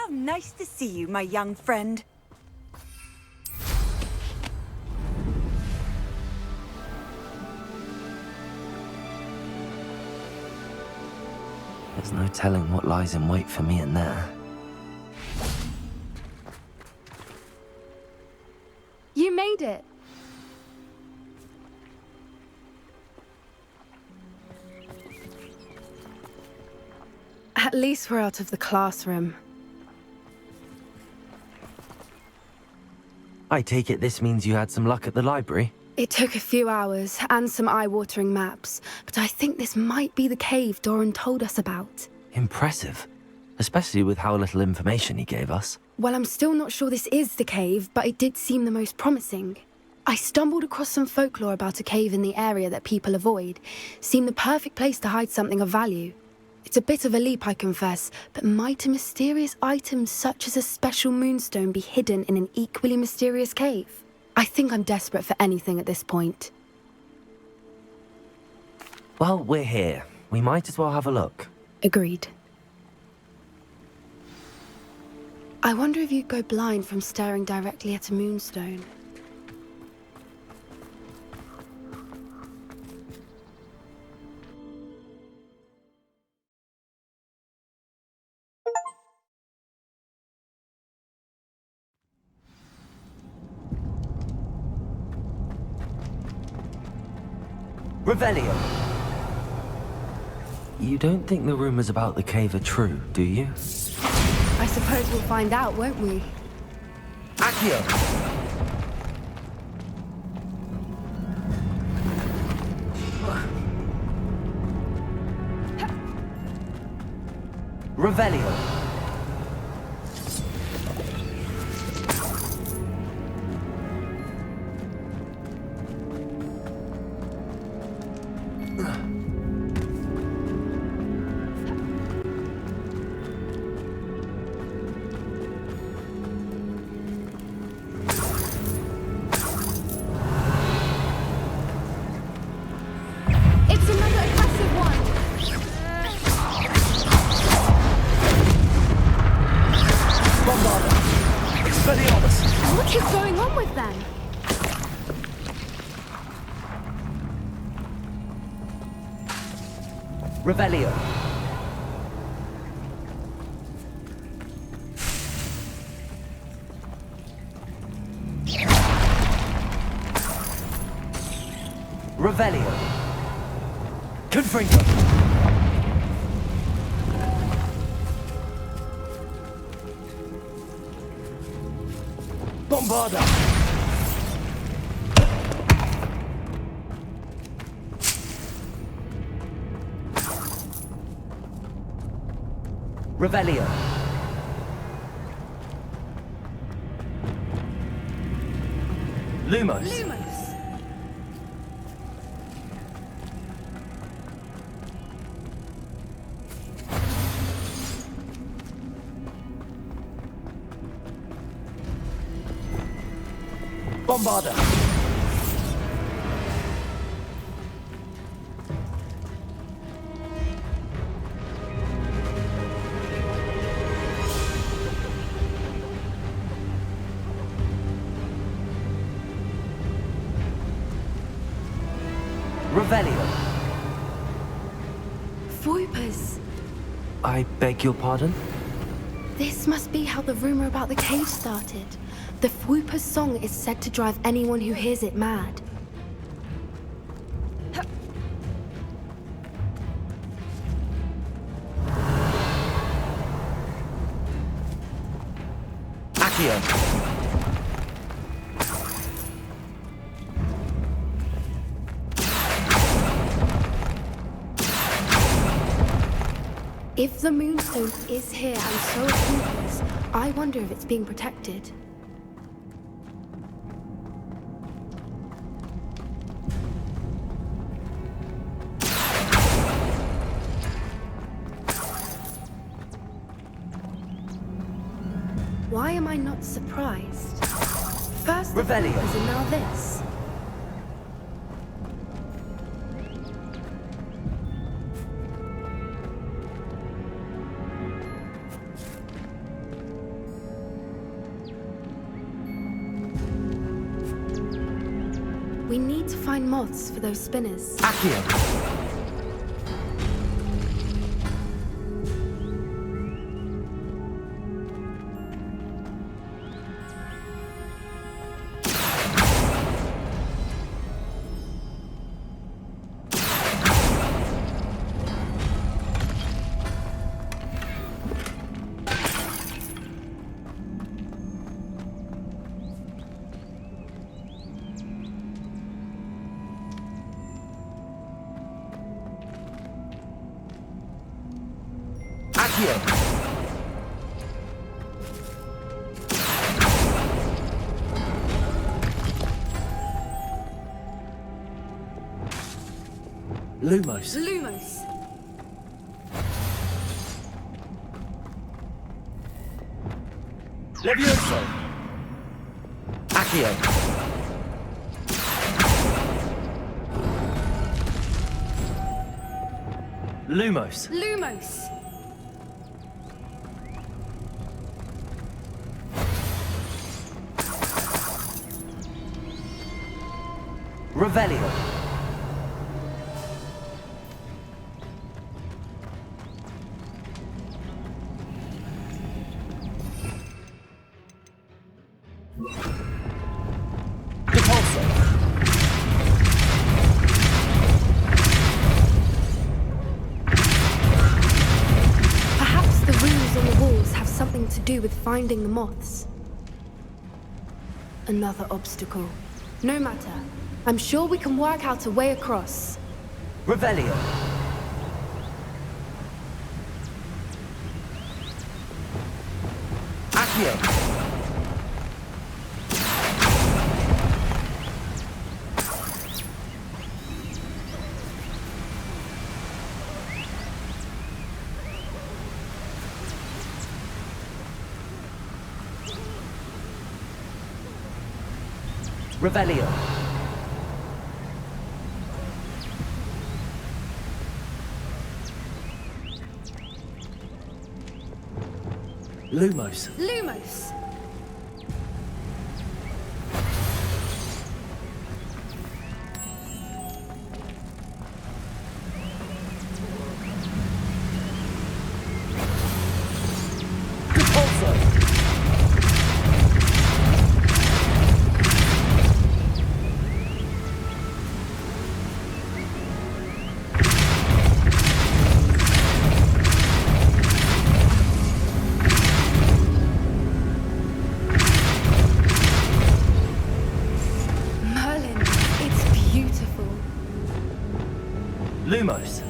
How nice to see you, my young friend. There's no telling what lies in wait for me in there. You made it. At least we're out of the classroom. I take it this means you had some luck at the library? It took a few hours and some eye-watering maps, but I think this might be the cave Doran told us about. Impressive. Especially with how little information he gave us. Well, I'm still not sure this is the cave, but it did seem the most promising. I stumbled across some folklore about a cave in the area that people avoid. Seemed the perfect place to hide something of value. It's a bit of a leap, I confess, but might a mysterious item such as a special moonstone be hidden in an equally mysterious cave? I think I'm desperate for anything at this point. Well, we're here. We might as well have a look. Agreed. I wonder if you'd go blind from staring directly at a moonstone. Revelio! You don't think the rumors about the cave are true, do you? I suppose we'll find out, won't we? Accio! Revelio! What is going on with them? Revelio. Revelio. Confringo. Bombarda. Revelio. Lumos. Bombarda. Revelio. Voipers. I beg your pardon? This must be how the rumor about the cave started. The Whooper's song is said to drive anyone who hears it mad. Accio. If the Moonstone is here and so are Whoopers, I wonder if it's being protected. Why am I not surprised? First the Revelio. Whoopers and now this. We need to find moths for those spinners. Accio! Accio! Lumos. Lumos! Levioso! Accio! Lumos. Lumos! Revelio. Repulso. Perhaps the runes on the walls have something to do with finding the moths. Another obstacle. No matter. I'm sure we can work out a way across. Revelio. Accio. Revelio. Lumos. Lumos! Repulso. Merlin, it's beautiful. Lumos.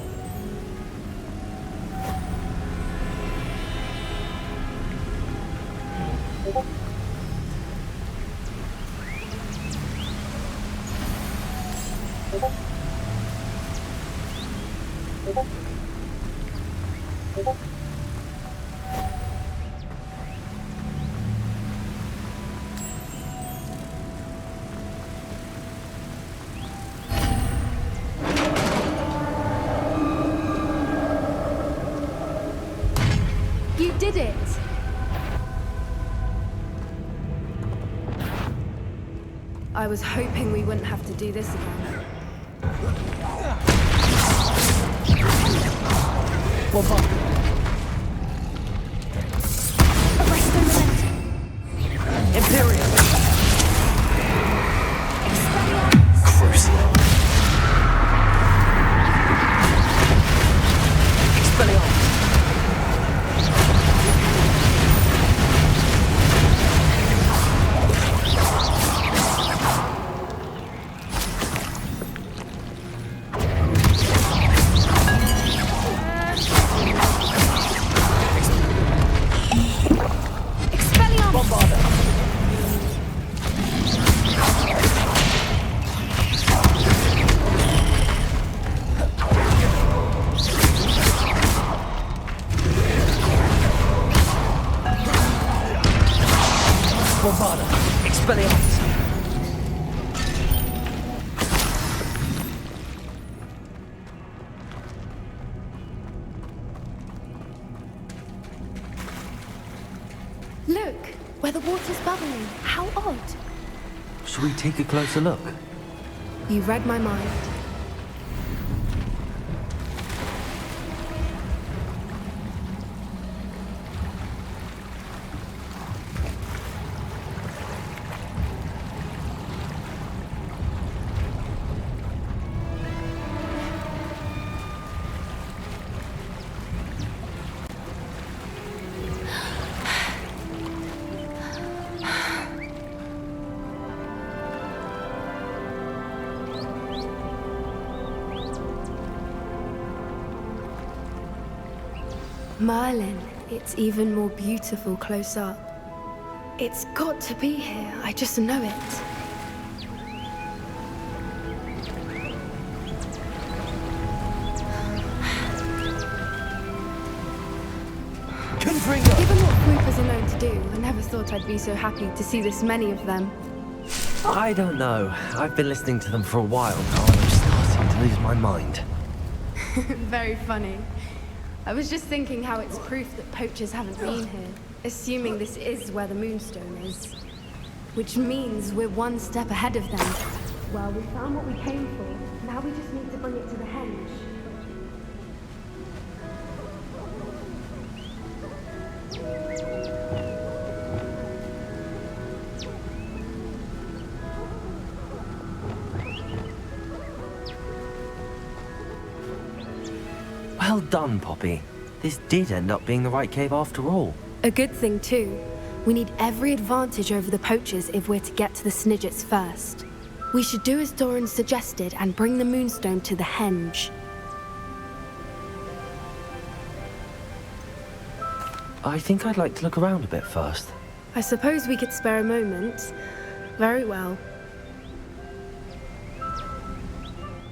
You did it! I was hoping we wouldn't have to do this again. Arresto momentum! Imperium. Expelliarmus! Expelliarmus. Bombarda. Expelliarmus. Look, where the water's bubbling. How odd. Should we take a closer look? You read my mind. Merlin, it's even more beautiful close up. It's got to be here, I just know it. Given what Swoopers are known to do, I never thought I'd be so happy to see this many of them. I don't know. I've been listening to them for a while now, and I'm starting to lose my mind. Very funny. I was just thinking how it's proof that poachers haven't been here, assuming this is where the Moonstone is. Which means we're one step ahead of them. Well, we found what we came for. Now we just need to bring it to the henge. Well done, Poppy. This did end up being the right cave after all. A good thing, too. We need every advantage over the poachers if we're to get to the Snidgets first. We should do as Doran suggested and bring the Moonstone to the henge. I think I'd like to look around a bit first. I suppose we could spare a moment. Very well.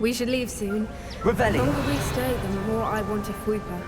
We should leave soon. Revelli! The longer we stay, the more I want a Fwooper.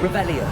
Revelio.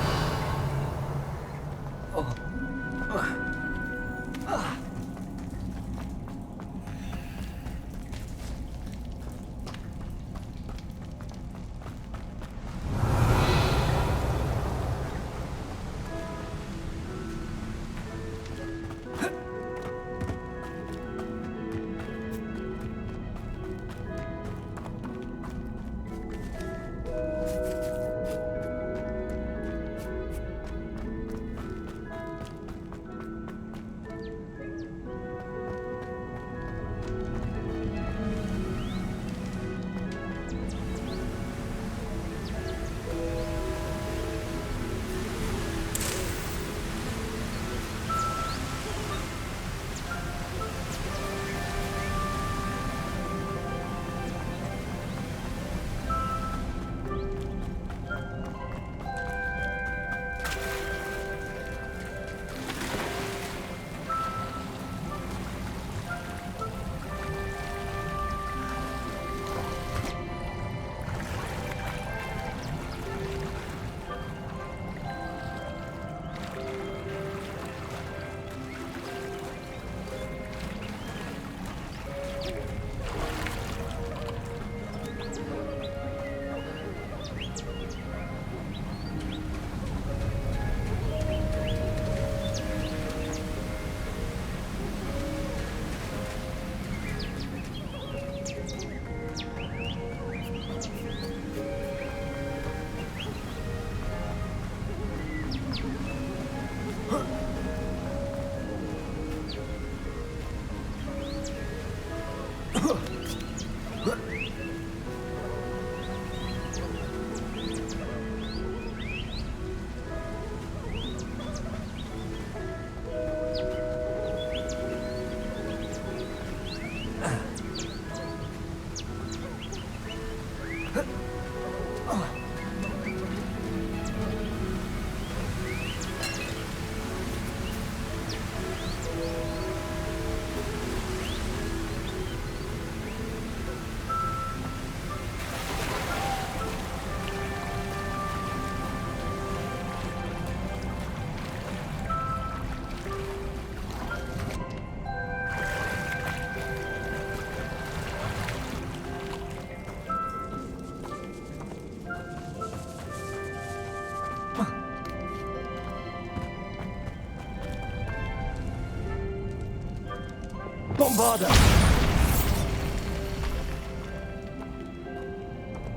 Bombarda!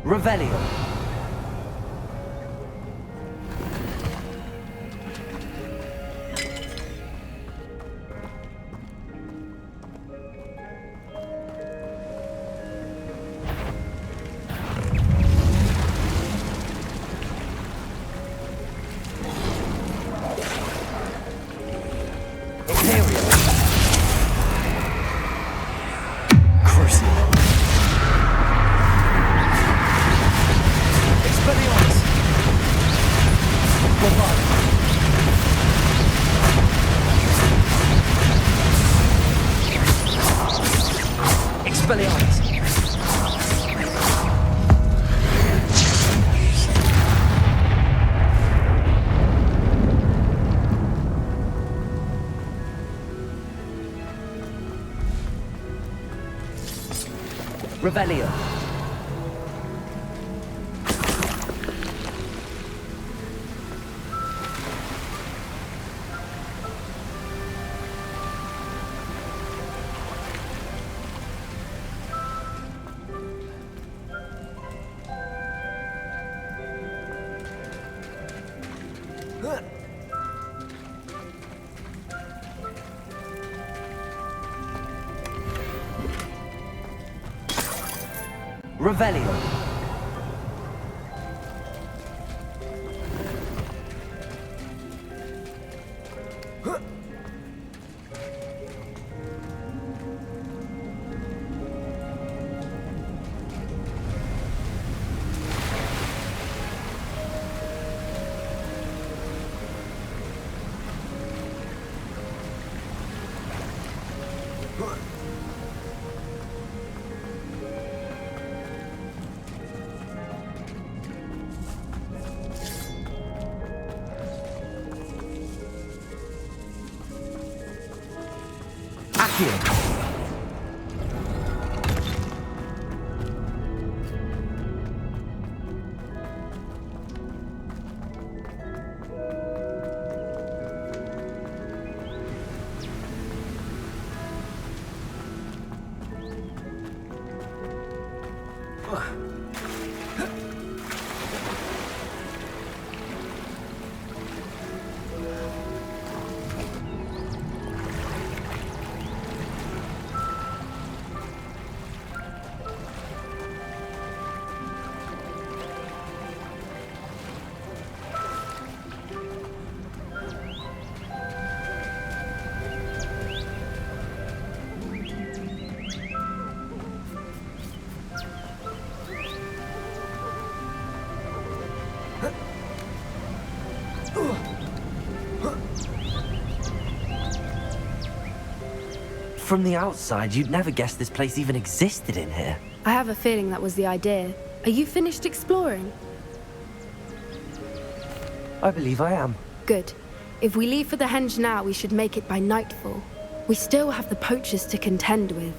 Revelio! Revelio. Revelio. From the outside, you'd never guess this place even existed in here. I have a feeling that was the idea. Are you finished exploring? I believe I am. Good. If we leave for the henge now, we should make it by nightfall. We still have the poachers to contend with.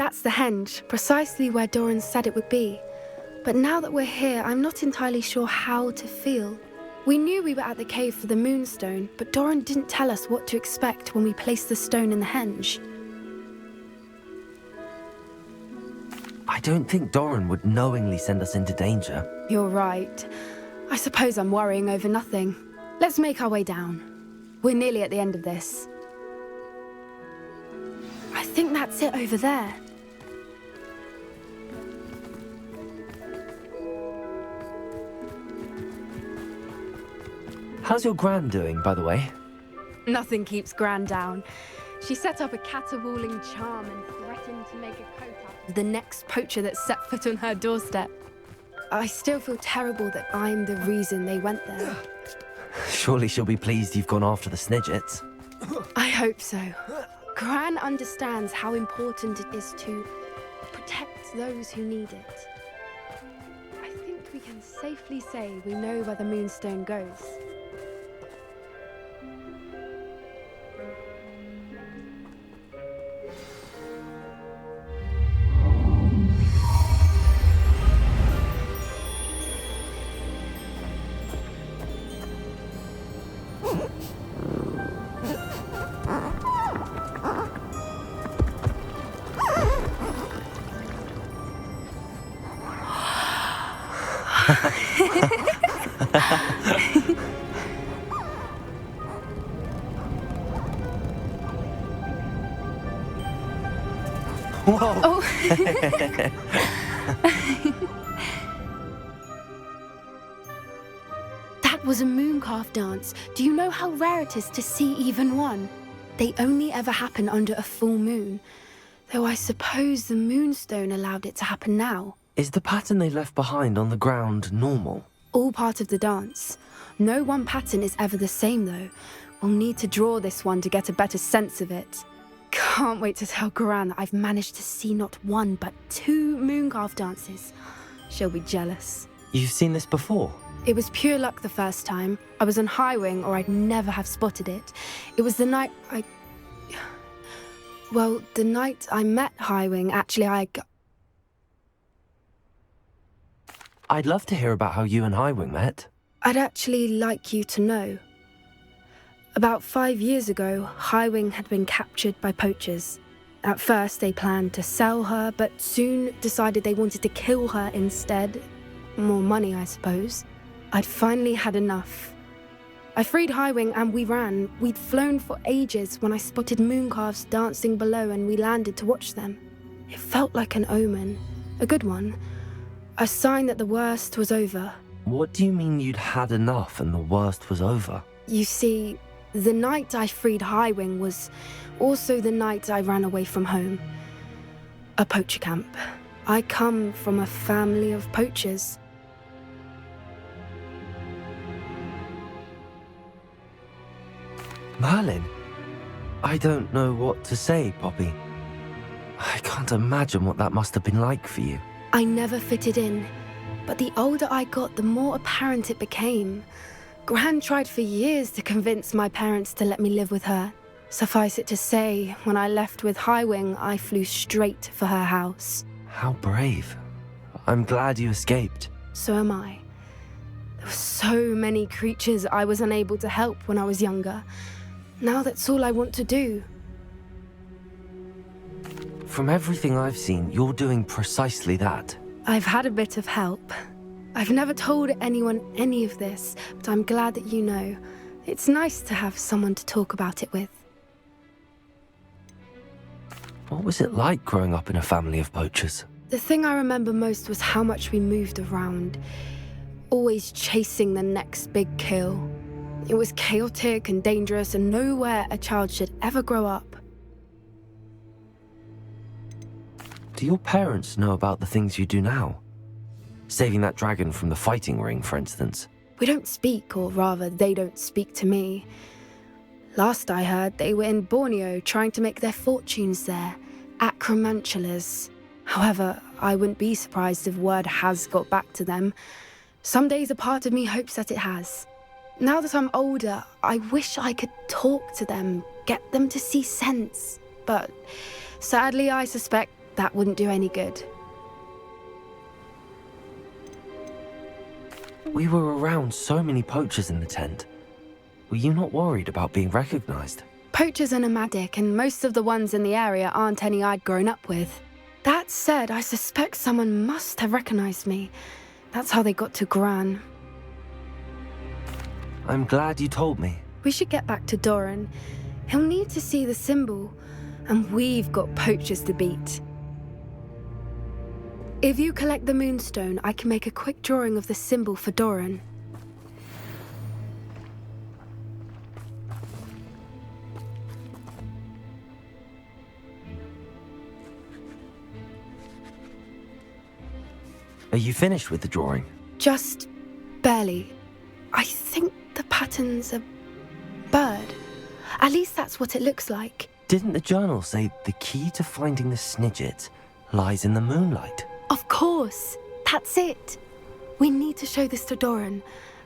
That's the henge, precisely where Doran said it would be. But now that we're here, I'm not entirely sure how to feel. We knew we were at the cave for the moonstone, but Doran didn't tell us what to expect when we placed the stone in the henge. I don't think Doran would knowingly send us into danger. You're right. I suppose I'm worrying over nothing. Let's make our way down. We're nearly at the end of this. I think that's it over there. How's your Gran doing, by the way? Nothing keeps Gran down. She set up a caterwauling charm and threatened to make a coat out of the next poacher that set foot on her doorstep. I still feel terrible that I'm the reason they went there. Surely she'll be pleased you've gone after the Snidgets. I hope so. Gran understands how important it is to protect those who need it. I think we can safely say we know where the moonstone goes. Whoa! Oh, that was a mooncalf dance. Do you know how rare it is to see even one? They only ever happen under a full moon. Though I suppose the moonstone allowed it to happen now. Is the pattern they left behind on the ground normal? All part of the dance. No one pattern is ever the same, though. We'll need to draw this one to get a better sense of it. Can't wait to tell Gran that I've managed to see not one, but 2 mooncalf dances. She'll be jealous. You've seen this before? It was pure luck the first time. I was on Highwing, or I'd never have spotted it. It was the night the night I met Highwing, actually, I'd love to hear about how you and Highwing met. I'd actually like you to know. About 5 years ago, Highwing had been captured by poachers. At first, they planned to sell her, but soon decided they wanted to kill her instead. More money, I suppose. I'd finally had enough. I freed Highwing and we ran. We'd flown for ages when I spotted mooncalves dancing below and we landed to watch them. It felt like an omen. A good one. A sign that the worst was over. What do you mean you'd had enough and the worst was over? You see, the night I freed Highwing was also the night I ran away from home. A poacher camp. I come from a family of poachers. Merlin? I don't know what to say, Poppy. I can't imagine what that must have been like for you. I never fitted in, but the older I got, the more apparent it became. Gran tried for years to convince my parents to let me live with her. Suffice it to say, when I left with Highwing, I flew straight for her house. How brave. I'm glad you escaped. So am I. There were so many creatures I was unable to help when I was younger. Now that's all I want to do. From everything I've seen, you're doing precisely that. I've had a bit of help. I've never told anyone any of this, but I'm glad that you know. It's nice to have someone to talk about it with. What was it like growing up in a family of poachers? The thing I remember most was how much we moved around, always chasing the next big kill. It was chaotic and dangerous and nowhere a child should ever grow up. Do your parents know about the things you do now? Saving that dragon from the fighting ring, for instance. We don't speak, or rather, they don't speak to me. Last I heard, they were in Borneo trying to make their fortunes there, acromantulas. However, I wouldn't be surprised if word has got back to them. Some days a part of me hopes that it has. Now that I'm older, I wish I could talk to them, get them to see sense. But sadly, I suspect that wouldn't do any good. We were around so many poachers in the tent. Were you not worried about being recognized? Poachers are nomadic, and most of the ones in the area aren't any I'd grown up with. That said, I suspect someone must have recognized me. That's how they got to Gran. I'm glad you told me. We should get back to Doran. He'll need to see the symbol, and we've got poachers to beat. If you collect the moonstone, I can make a quick drawing of the symbol for Doran. Are you finished with the drawing? Just barely. I think the pattern's a bird. At least that's what it looks like. Didn't the journal say the key to finding the Snidget lies in the moonlight? Of course. That's it. We need to show this to Doran.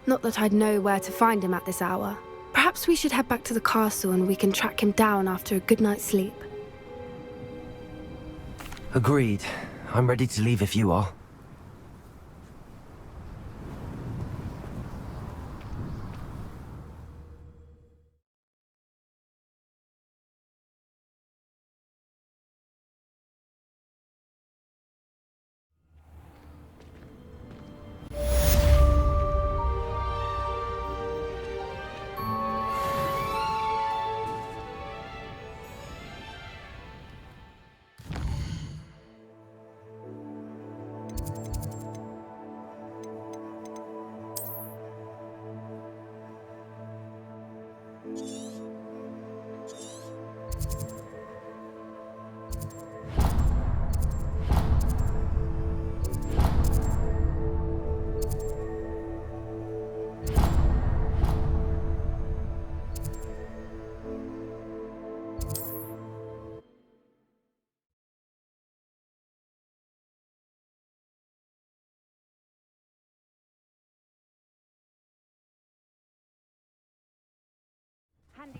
Not that I'd know where to find him at this hour. Perhaps we should head back to the castle and we can track him down after a good night's sleep. Agreed. I'm ready to leave if you are.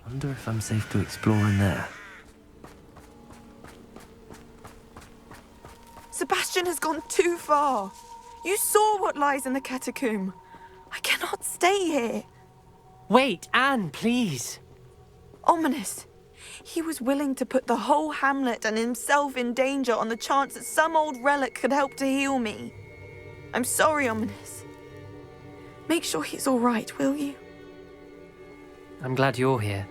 Wonder if I'm safe to explore in there. Sebastian has gone too far. You saw what lies in the catacomb. I cannot stay here. Wait, Anne, please. Ominous. He was willing to put the whole hamlet and himself in danger on the chance that some old relic could help to heal me. I'm sorry, Ominous. Make sure he's all right, will you? I'm glad you're here.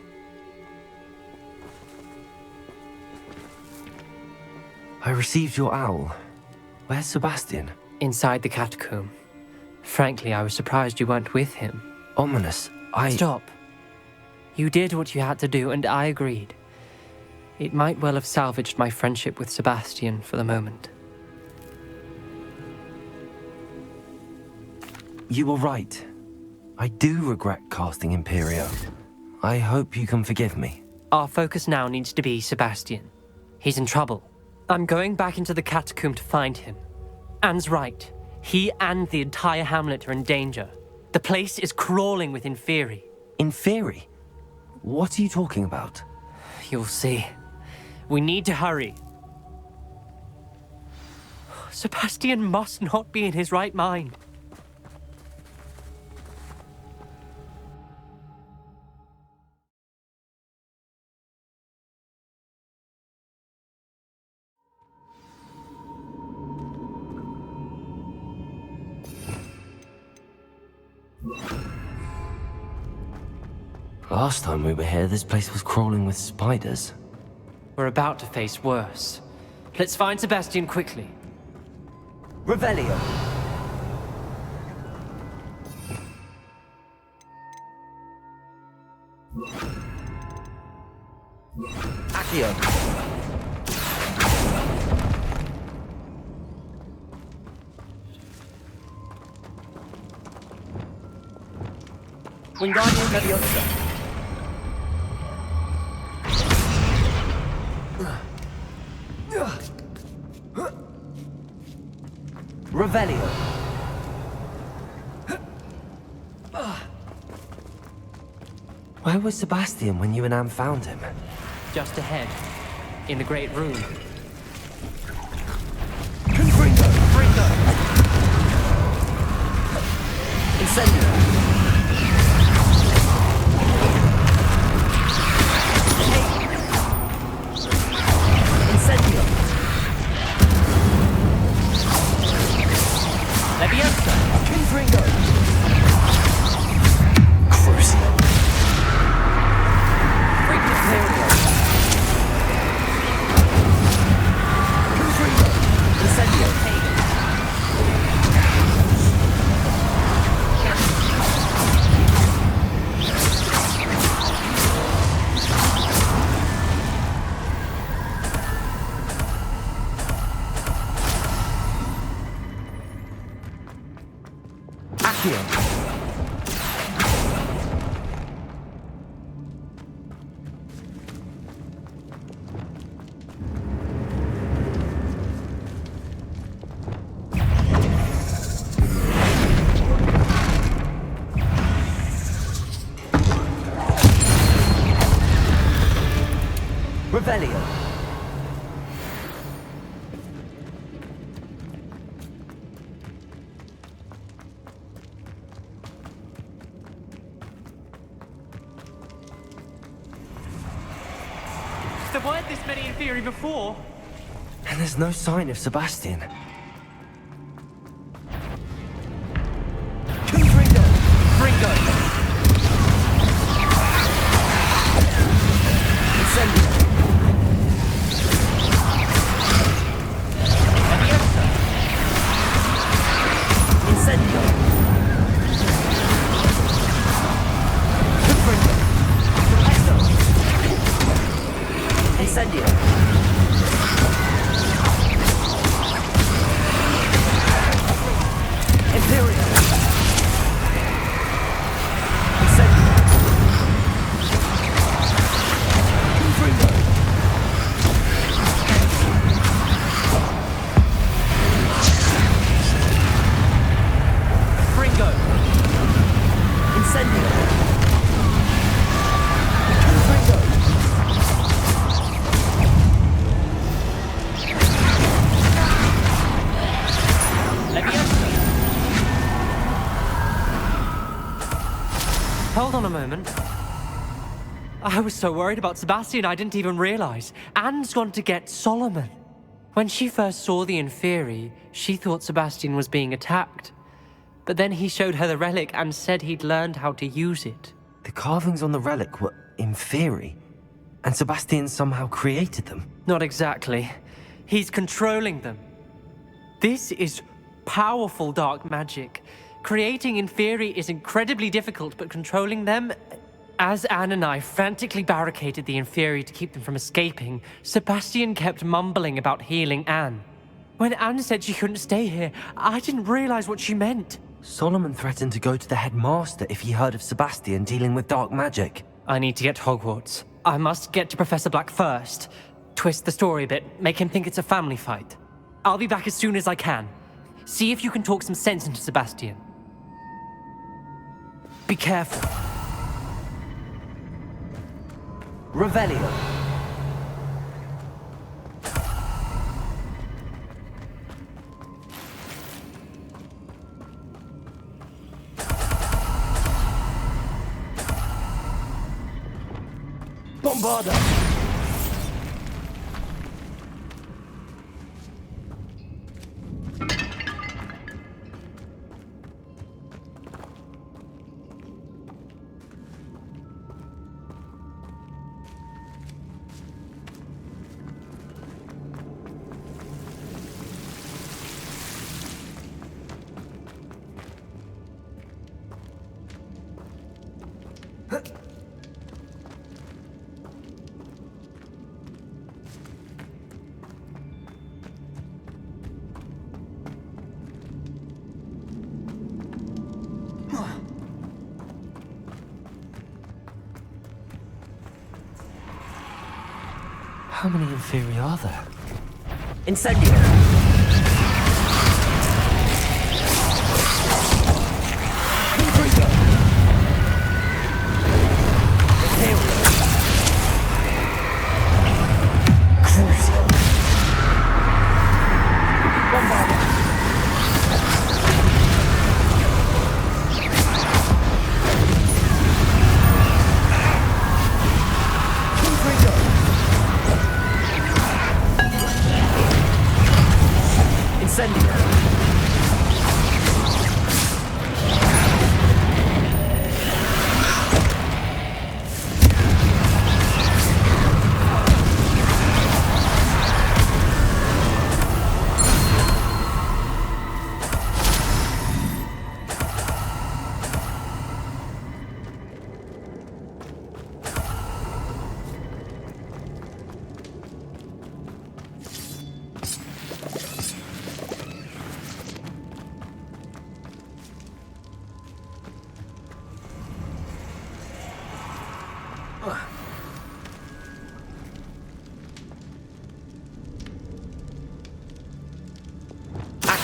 I received your owl. Where's Sebastian? Inside the catacomb. Frankly, I was surprised you weren't with him. Ominous, Stop. You did what you had to do, and I agreed. It might well have salvaged my friendship with Sebastian for the moment. You were right. I do regret casting Imperio. I hope you can forgive me. Our focus now needs to be Sebastian. He's in trouble. I'm going back into the catacomb to find him. Anne's right. He and the entire hamlet are in danger. The place is crawling with Inferi. Inferi? What are you talking about? You'll see. We need to hurry. Sebastian must not be in his right mind. Last time we were here, this place was crawling with spiders. We're about to face worse. Let's find Sebastian quickly. Revelio! Accio! Wingardium Leviosa! Revelio. Where was Sebastian when you and Anne found him? Just ahead, in the Great Room. Confringo! Fringo! Incendio! Incendio! Leviosa! Confringo! Crucio! Freaking Confringo! Incendio! Revelio. There weren't this many Inferi before. And there's no sign of Sebastian. Confringo! Fringo! Incendio! Incendio! Confringo! Incendio! on a moment. I was so worried about Sebastian I didn't even realize. Anne's gone to get Solomon. When she first saw the Inferi, she thought Sebastian was being attacked. But then he showed her the relic and said he'd learned how to use it. The carvings on the relic were Inferi, and Sebastian somehow created them. Not exactly. He's controlling them. This is powerful dark magic. Creating Inferi is incredibly difficult, but controlling them... As Anne and I frantically barricaded the Inferi to keep them from escaping, Sebastian kept mumbling about healing Anne. When Anne said she couldn't stay here, I didn't realize what she meant. Solomon threatened to go to the headmaster if he heard of Sebastian dealing with dark magic. I need to get to Hogwarts. I must get to Professor Black first. Twist the story a bit, make him think it's a family fight. I'll be back as soon as I can. See if you can talk some sense into Sebastian. Be careful. Revelio. Bombarda. How many Inferi are there? Incendio!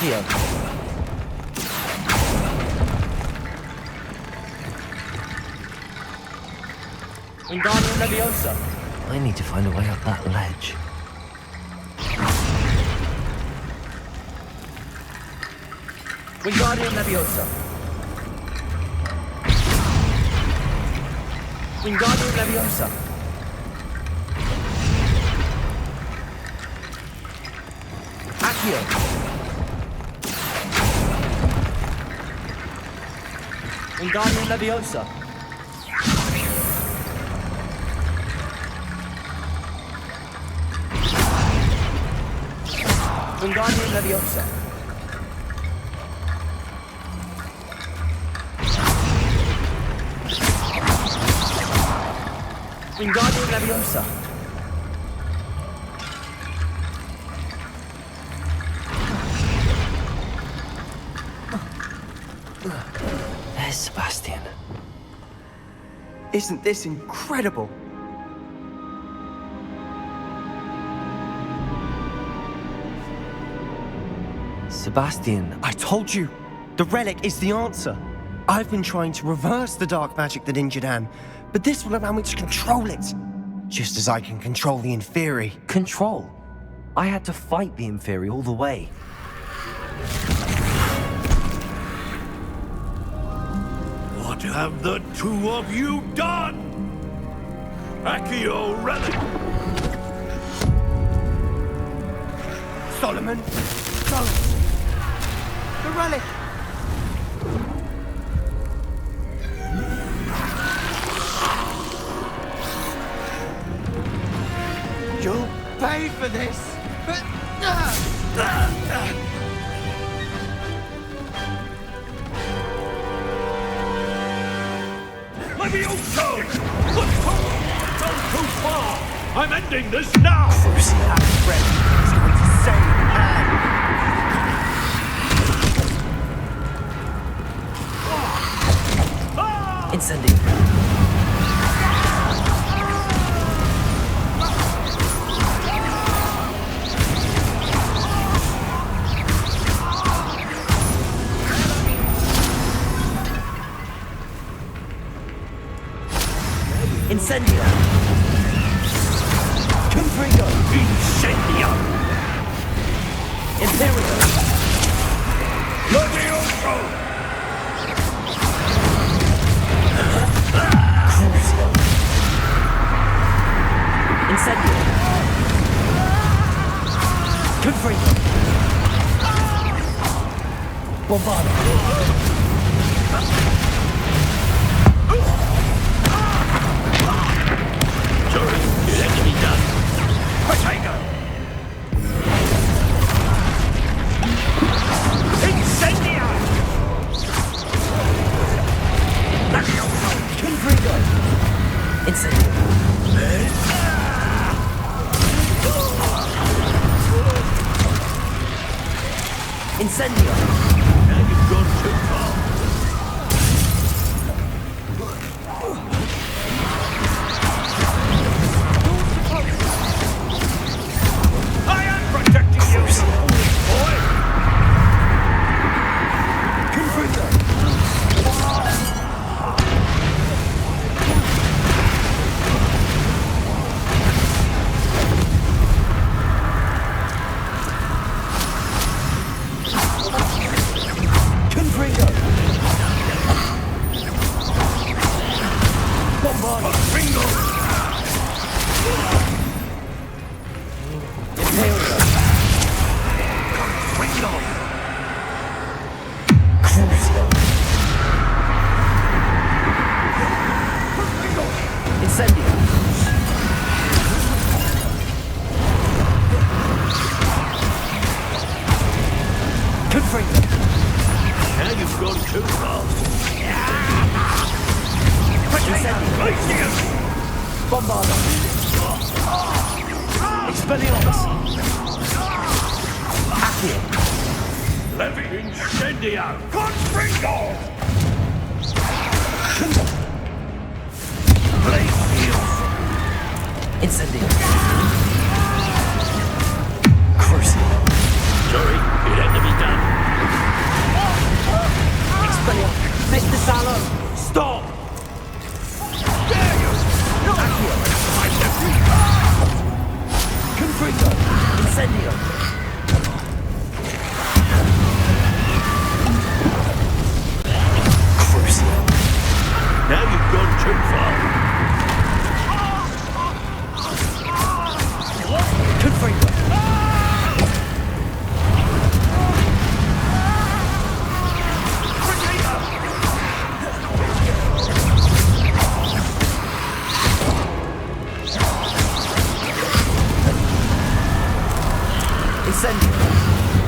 Accio. Wingardium Leviosa. I need to find a way up that ledge. Wingardium Leviosa. Wingardium Leviosa. Accio. Wingardium Leviosa. Wingardium Leviosa. Wingardium Leviosa. There's Sebastian. Isn't this incredible? Sebastian, I told you! The relic is the answer! I've been trying to reverse the dark magic that injured Anne, but this will allow me to control it! Just as I can control the Inferi. control. I had to fight the Inferi all the way. What have the two of you done? Accio Relic! Solomon! Solomon! The relic! You'll pay for this! Levioso! Don't too far! I'm ending this now! Lucy, that friend is going to save Anne! Incendio. Incendio. Confringo. Incendio! Imperial. Levioso! Crucio. Incendio. Confringo. Bombardo. Sorry, you had to be done. Potato! Incendio! Confringo. Incendio. Incendio. Now you've gone too far. I am protecting you, you foolish boy! Confringo. Confringo. Bombardo. Ringo! Imperial. Ringo! Crucio. Incendio. Confringo. Now you've gone too far. Incendio. Glacius! Bombardo. Expelliarmus. Accio. Levi Incendio! Confringo! Glacius! Incendio. Crucio. Sorry, it had to be done. Expelliarmus. Mr. Salo. Stop. Dare you! Accio. I left you! Confringo. Incendio. Crucio. Now you've gone too far. Confringo. Incendio.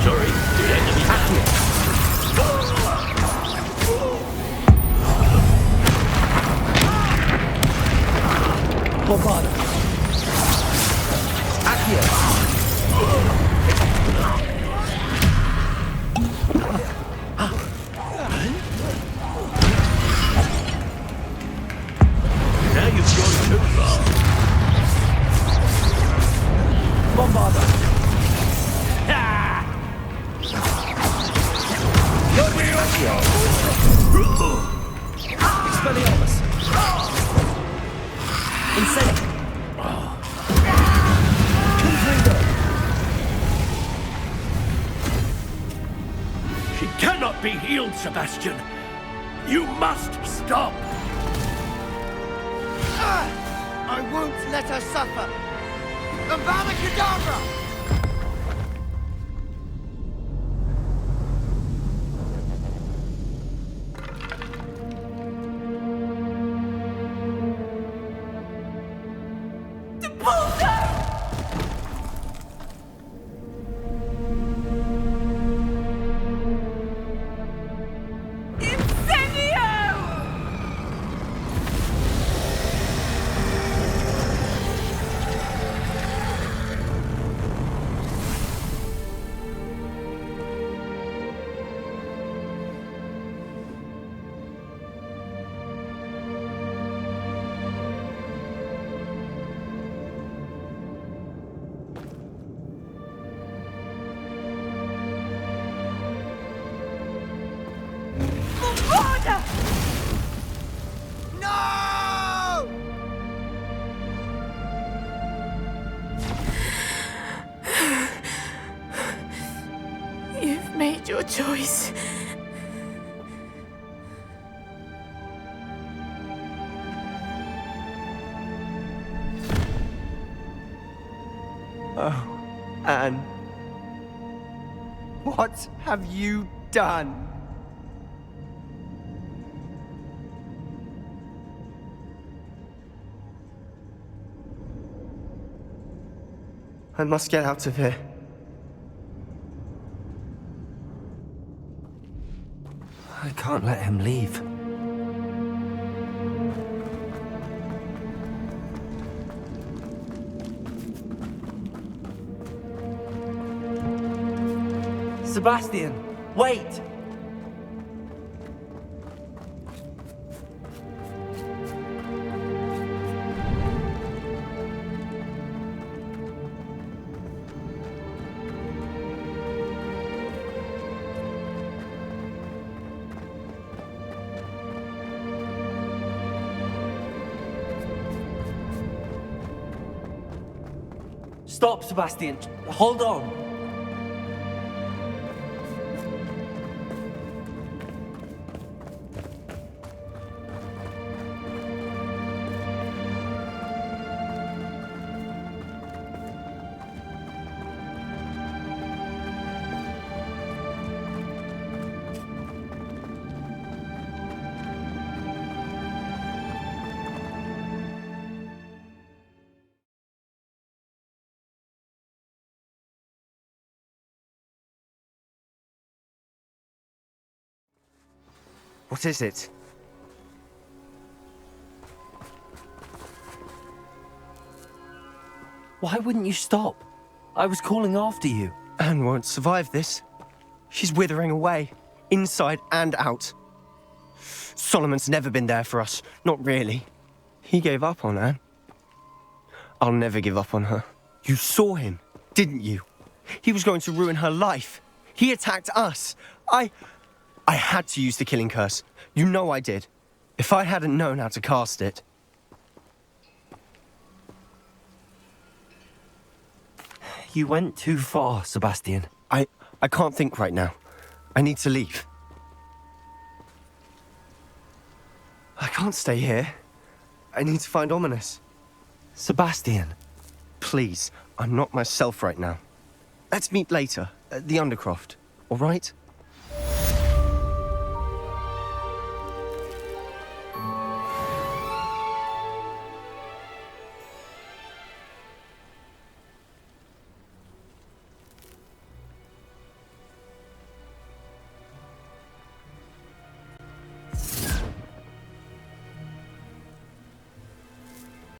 Sorry, it had to be done. Accio. Bombardo. Accio. Now you've gone too far. Bombardo. Levioso! Expelliarmus. Incendio. Confringo. She cannot be healed, Sebastian. You must stop! I won't let her suffer! Avada No! You've made your choice. Oh, Anne. What have you done? I must get out of here. I can't let him leave. Sebastian, wait! Stop, Sebastian. Hold on. What is it? Why wouldn't you stop? I was calling after you. Anne won't survive this. She's withering away, inside and out. Solomon's never been there for us, not really. He gave up on Anne. I'll never give up on her. You saw him, didn't you? He was going to ruin her life. He attacked us. I had to use the killing curse. You know I did. If I hadn't known how to cast it... You went too far, Sebastian. I can't think right now. I need to leave. I can't stay here. I need to find Ominous. Sebastian. Please, I'm not myself right now. Let's meet later, at the Undercroft, all right?